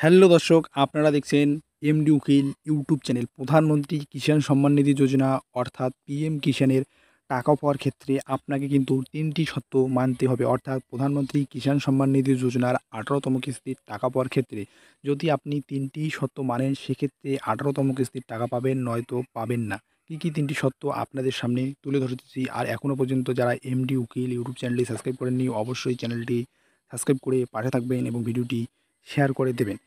Hello দর্শক, আপনারা দেখছেন এমডি উকিল ইউটিউব চ্যানেল। প্রধানমন্ত্রী কিষাণ সম্মান নিধি যোজনা অর্থাৎ পিএম কিষাণের টাকা পাওয়ার ক্ষেত্রে আপনাকে কিন্তু ৩টি শর্ত মানতে হবে। অর্থাৎ প্রধানমন্ত্রী কিষাণ সম্মান নিধি যোজনার ১৮তম কিস্তির টাকা পাওয়ার ক্ষেত্রে যদি আপনি ৩টি শর্ত মানেন, সেক্ষেত্রে ১৮তম কিস্তির টাকা পাবেন, নয়তো পাবেন না। কী, কী ৩টি শর্ত আপনাদের সামনে তুলে ধরতেছি। আর এখনও পর্যন্ত যারা এমডি উকিল ইউটিউব চ্যানেলটি সাবস্ক্রাইব করেননি, অবশ্যই চ্যানেলটি সাবস্ক্রাইব করে পাশে থাকবেন এবং ভিডিওটি শেয়ার করে দেবেন।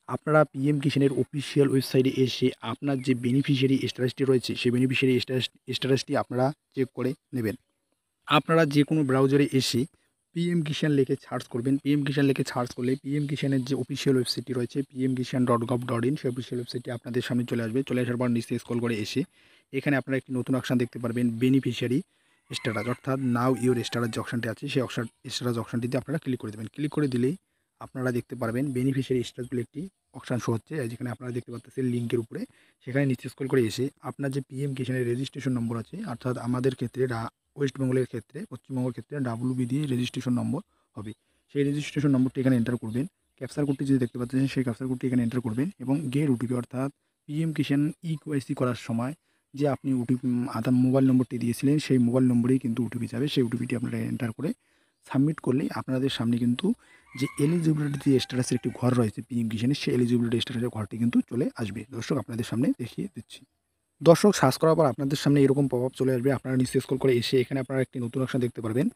আপনারা পিএম কিষাণের অফিসিয়াল ওয়েবসাইটে এসে আপনার যে বেনিফিশিয়ারি স্ট্যাটাসটি রয়েছে, সেই বেনিফিশিয়ারি স্ট্যাটাসটি আপনারা চেক করে নেবেন। আপনারা যে কোনো ব্রাউজারে এসে পিএম কিষাণ লিখে সার্চ করবেন। পিএম কিষাণ লিখে সার্চ করলে পিএম কিষাণের যে অফিসিয়াল ওয়েবসাইটটি রয়েছে pmkishan.gov.in, সেই অফিসিয়াল ওয়েবসাইটটি আপনাদের সামনে চলে আসবে। চলে আসার পর নিচে স্ক্রল করে এসে এখানে আপনারা একটি নতুন অপশান দেখতে পারবেন, বেনিফিশিয়ারি স্ট্যাটাস। অর্থাৎ নাও ইওর স্ট্যাটাস যে অপশানটি আছে, সেই স্ট্যাটাস অপশানটিতে আপনারা ক্লিক করে দেবেন। ক্লিক করে দিলেই আপনারা দেখতে পারবেন বেনিফিশিয়ারি স্ট্যাটাস বলে একটি অপশান শো হচ্ছে, যেখানে আপনারা দেখতে পাচ্ছেন লিঙ্কের উপরে। সেখানে নিচে স্ক্রল করে এসে আপনার যে পিএম কিষাণের রেজিস্ট্রেশন নম্বর আছে, অর্থাৎ আমাদের ক্ষেত্রে ওয়েস্ট বেঙ্গলের ক্ষেত্রে, পশ্চিমবঙ্গের ক্ষেত্রে WB দিয়ে রেজিস্ট্রেশন নম্বর হবে। সেই রেজিস্ট্রেশন নম্বরটি এখানে এন্টার করবেন। ক্যাপচার কোডটি যদি দেখতে পাচ্ছেন, সেই ক্যাপচার কোডটি এখানে এন্টার করবেন এবং গেট ওটিপি, অর্থাৎ পিএম কিষাণ ইকেওয়াইসি করার সময় যে আপনি ওটিপি আধার মোবাইল নম্বরটি দিয়েছিলেন, সেই মোবাইল নম্বরেই কিন্তু ওটিপি যাবে। সেই ওটিপিটি আপনারা এন্টার করে সাবমিট করলেই আপনাদের সামনে কিন্তু যে এলিজিবিলিটি স্ট্যাটাসের একটি ঘর রয়েছে পিএম কিষাণের, সেই এলিজিবিলিটি স্ট্যাটাসের ঘরটি কিন্তু চলে আসবে। দর্শক, আপনাদের সামনে দেখিয়ে দিচ্ছি। দর্শক, সার্চ করার পর আপনাদের সামনে এরকম পপআপ চলে আসবে। আপনারা নিচে স্ক্রল করে এসে এখানে আপনারা একটি নতুন অপশন দেখতে পারবেন,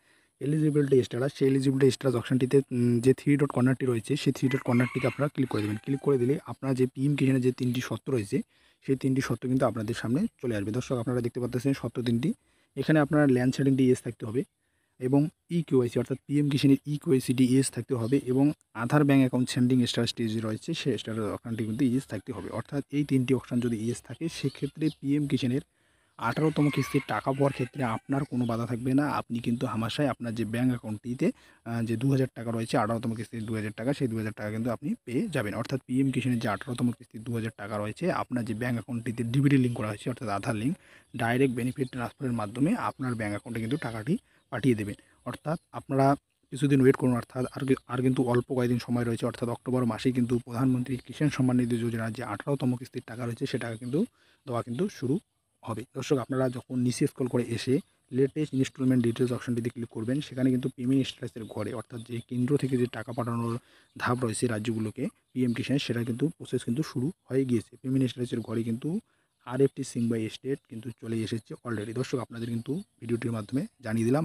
এলিজিবিলিটি স্ট্যাটাস। সেই এলিজিবিলিটি স্ট্যাটাস অপশনটিতে যে 3 ডট কর্নারটি রয়েছে, সেই 3 ডট কর্নারটিকে আপনারা ক্লিক করে দেবেন। ক্লিক করে দিলে আপনারা যে পিএম কিষাণের যে 3টি শর্ত রয়েছে, সেই 3টি শর্ত কিন্তু আপনাদের সামনে চলে আসবে। দর্শক, আপনারা দেখতে পাচ্ছেন শর্ত 3টি। এখানে আপনার ল্যান্ড সেটিংটি ইয়েস থাকতে হবে এবং ইকেওয়াইসি অর্থাৎ পিএম কিষাণের ইকেওয়াইসিটি ইয়েস থাকতে হবে এবং আধার ব্যাঙ্ক অ্যাকাউন্ট সেন্ডিং স্ট্যাটাসটি যে রয়েছে, সেই স্ট্যাটাস অপশনটি কিন্তু ইয়েস থাকতে হবে। অর্থাৎ এই 3টি অপশন যদি ইয়েস থাকে, সেক্ষেত্রে পিএম কিষাণের 18তম কিস্তির টাকা পাওয়ার ক্ষেত্রে আপনার কোনো বাধা থাকবে না। আপনি কিন্তু হামেশাই আপনার যে ব্যাঙ্ক অ্যাকাউন্টটিতে যে ২০০০ টাকা রয়েছে, 18তম কিস্তির ২০০০ টাকা, সেই ২০০০ টাকা কিন্তু আপনি পেয়ে যাবেন। অর্থাৎ পিএম কিষাণের যে 18তম কিস্তির ২০০০ টাকা রয়েছে, আপনার যে ব্যাঙ্ক অ্যাকাউন্টটিতে ডিবিটি লিঙ্ক করা হয়েছে, অর্থাৎ আধার লিঙ্ক, ডাইরেক্ট বেনিফিট ট্রান্সফারের মাধ্যমে আপনার ব্যাঙ্ক অ্যাকাউন্টে কিন্তু টাকাটি পাঠিয়ে দেবেন। অর্থাৎ আপনারা কিছুদিন ওয়েট করুন, অর্থাৎ আর কিন্তু অল্প কয়েকদিন সময় রয়েছে। অর্থাৎ অক্টোবর মাসেই কিন্তু প্রধানমন্ত্রী কিষাণ সম্মান নিধি যোজনার যে 18তম কিস্তির টাকা রয়েছে, সে টাকা কিন্তু দেওয়া কিন্তু শুরু হবে। দর্শক, আপনারা যখন নিচে স্ক্রল করে এসে লেটেস্ট ইনস্টলমেন্ট ডিটেলস অপশনটিতে ক্লিক করবেন, সেখানে কিন্তু পেমেন্ট স্ট্যাটাসের ঘরে, অর্থাৎ যে কেন্দ্র থেকে যে টাকা পাঠানোর ধাপ রয়েছে রাজ্যগুলোকে পিএম কিষাণ, সেটা কিন্তু প্রসেস কিন্তু শুরু হয়ে গিয়েছে। পেমেন্ট স্ট্যাটাসের ঘরে কিন্তু আরএফটি সিং বাই স্টেট কিন্তু চলে এসেছে অলরেডি। দর্শক, আপনাদের কিন্তু ভিডিওটির মাধ্যমে জানিয়ে দিলাম।